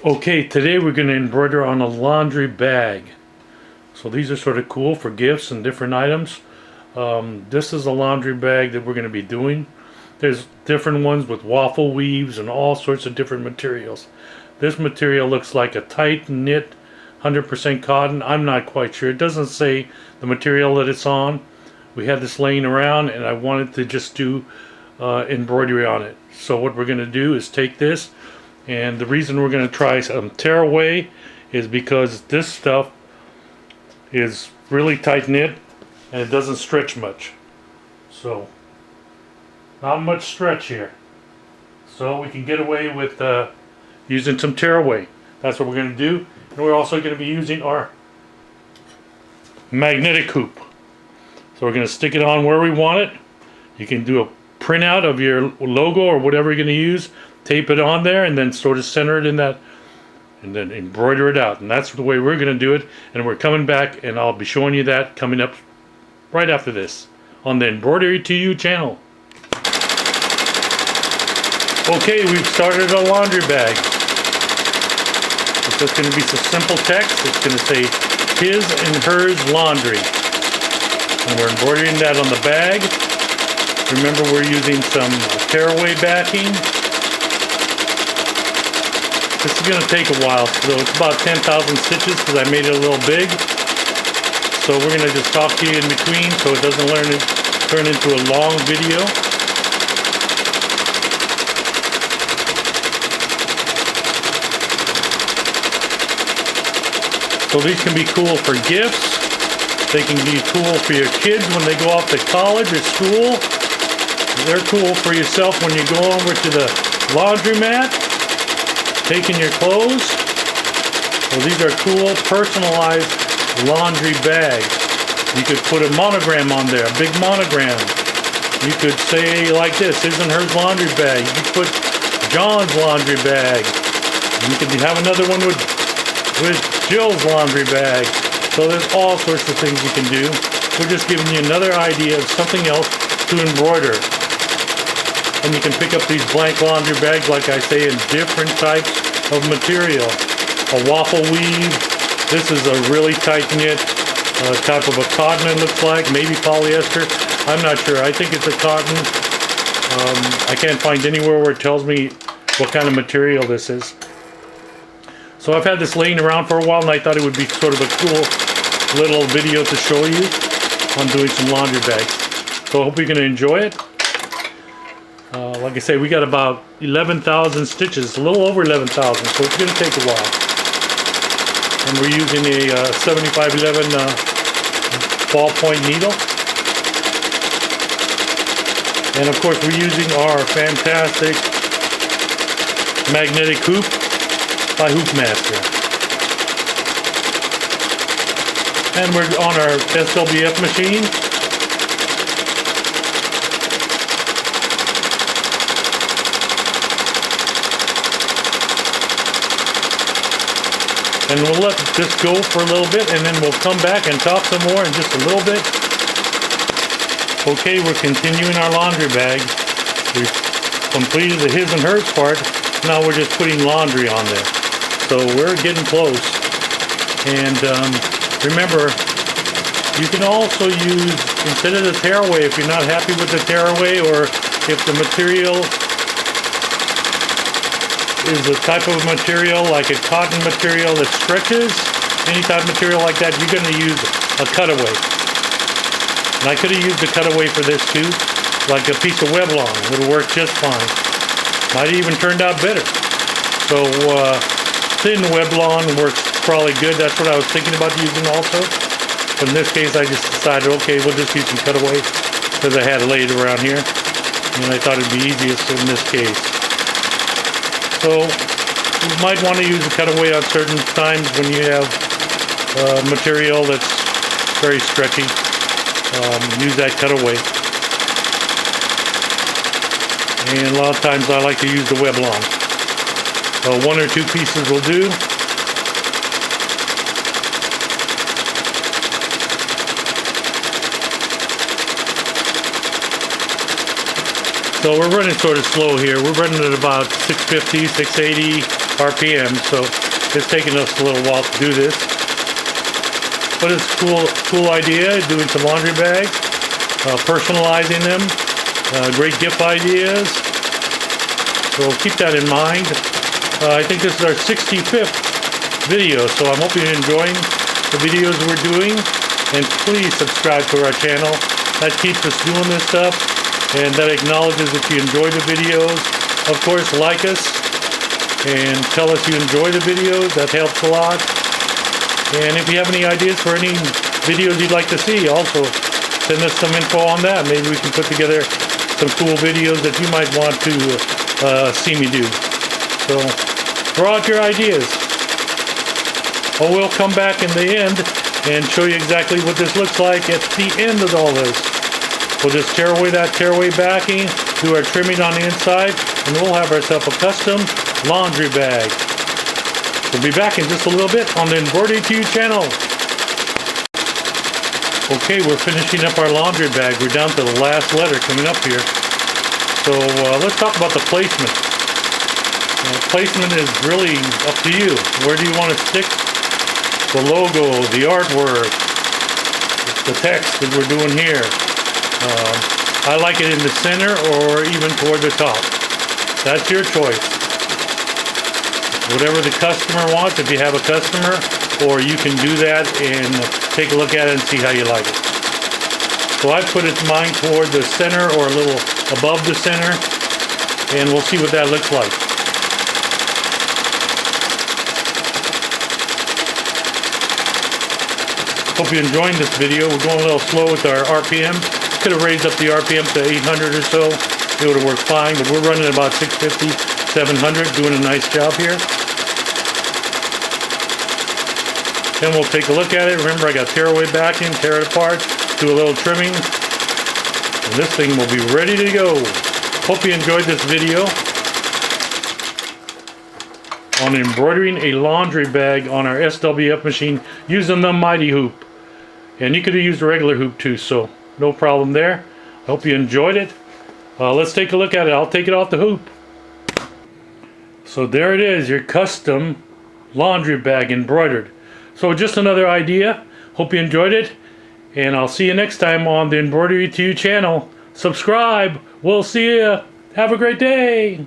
Okay, today we're going to embroider on a laundry bag. So these are sort of cool for gifts and different items. This is a laundry bag that we're going to be doing. There's different ones with waffle weaves and all sorts of different materials. This material looks like a tight knit 100% cotton. I'm not quite sure. It doesn't say the material that it's on. We had this laying around and I wanted to just do embroidery on it. So what we're going to do is take this, and the reason we're going to try some tearaway is because this stuff is really tight knit and it doesn't stretch much. So not much stretch here. So we can get away with using some tearaway. That's what we're going to do. And we're also going to be using our magnetic hoop. So we're going to stick it on where we want it. You can do a printout of your logo or whatever you're going to use. Tape it on there and then sort of center it in that and then embroider it out. And that's the way we're going to do it. And we're coming back and I'll be showing you that coming up right after this on the Embroidery to You channel. Okay, we've started a laundry bag. It's just going to be some simple text. It's going to say his and hers laundry. And we're embroidering that on the bag. Remember, we're using some tearaway backing. This is going to take a while, so it's about 10,000 stitches because I made it a little big. So we're going to just talk to you in between so it doesn't turn into a long video. So these can be cool for gifts. They can be cool for your kids when they go off to college or school. They're cool for yourself when you go over to the laundromat, taking your clothes. Well, these are cool, personalized laundry bags. You could put a monogram on there, a big monogram. You could say like this, his and hers laundry bag. You could put John's laundry bag. You could have another one with Jill's laundry bag. So there's all sorts of things you can do. We're just giving you another idea of something else to embroider. And you can pick up these blank laundry bags, like I say, in different types of material. A waffle weave. This is a really tight knit type of a cotton, it looks like. Maybe polyester. I'm not sure. I think it's a cotton. I can't find anywhere where it tells me what kind of material this is. So I've had this laying around for a while and I thought it would be sort of a cool little video to show you on doing some laundry bags. So I hope you're going to enjoy it. Like I say, we got about 11,000 stitches, a little over 11,000, so it's going to take a while. And we're using a 7511 ballpoint needle. And of course we're using our fantastic magnetic hoop by Hoopmaster. And we're on our SWF machine. And we'll let this go for a little bit and then we'll come back and talk some more in just a little bit. Okay, we're continuing our laundry bag. We've completed the his and hers part. Now we're just putting laundry on there. So we're getting close. And remember, you can also use, instead of the tearaway, if you're not happy with the tearaway or if the material is a type of material like a cotton material that stretches, any type of material like that, you're going to use a cutaway. And I could have used a cutaway for this too, like a piece of Weblon. It'll work just fine. Might have even turned out better. So thin Weblon works probably good. That's what I was thinking about using also. But in this case I just decided, okay, we'll just use some cutaway because I had it laid around here. And I thought it'd be easiest in this case. So you might want to use a cutaway on certain times when you have material that's very stretchy. Use that cutaway. And a lot of times I like to use the Weblon. So one or two pieces will do. So we're running sort of slow here. We're running at about 650, 680. RPM, so it's taken us a little while to do this. But it's a cool idea, doing some laundry bags, personalizing them, great gift ideas. So keep that in mind. I think this is our 65th video, so I'm hoping you're enjoying the videos we're doing. And please subscribe to our channel. That keeps us doing this stuff, and that acknowledges that you enjoy the videos. Of course, like us and tell us you enjoy the videos. That helps a lot. And if you have any ideas for any videos you'd like to see, also send us some info on that. Maybe we can put together some cool videos that you might want to see me do. So throw out your ideas. Oh, we'll come back in the end and show you exactly what this looks like at the end of all this. We'll just tear away that tearaway backing, do our trimming on the inside, and we'll have ourselves a custom laundry bag. We'll be back in just a little bit on the Embroidery To You channel. Okay, we're finishing up our laundry bag. We're down to the last letter coming up here. So let's talk about the placement. Placement is really up to you. Where do you want to stick the logo, the artwork, the text that we're doing here? I like it in the center or even toward the top. That's your choice. Whatever the customer wants, if you have a customer, or you can do that and take a look at it and see how you like it. So I put it mine toward the center or a little above the center, and we'll see what that looks like. Hope you're enjoying this video. We're going a little slow with our RPM. Could have raised up the RPM to 800 or so. It would have worked fine, but we're running about 650, 700, doing a nice job here. Then we'll take a look at it. Remember, I got tearaway backing, tear it apart, do a little trimming, and this thing will be ready to go. Hope you enjoyed this video on embroidering a laundry bag on our SWF machine using the Mighty Hoop. And you could have used a regular hoop too, so no problem there. I hope you enjoyed it. Let's take a look at it. I'll take it off the hoop. So there it is, your custom laundry bag embroidered. So just another idea. Hope you enjoyed it. And I'll see you next time on the Embroidery To You channel. Subscribe. We'll see you. Have a great day.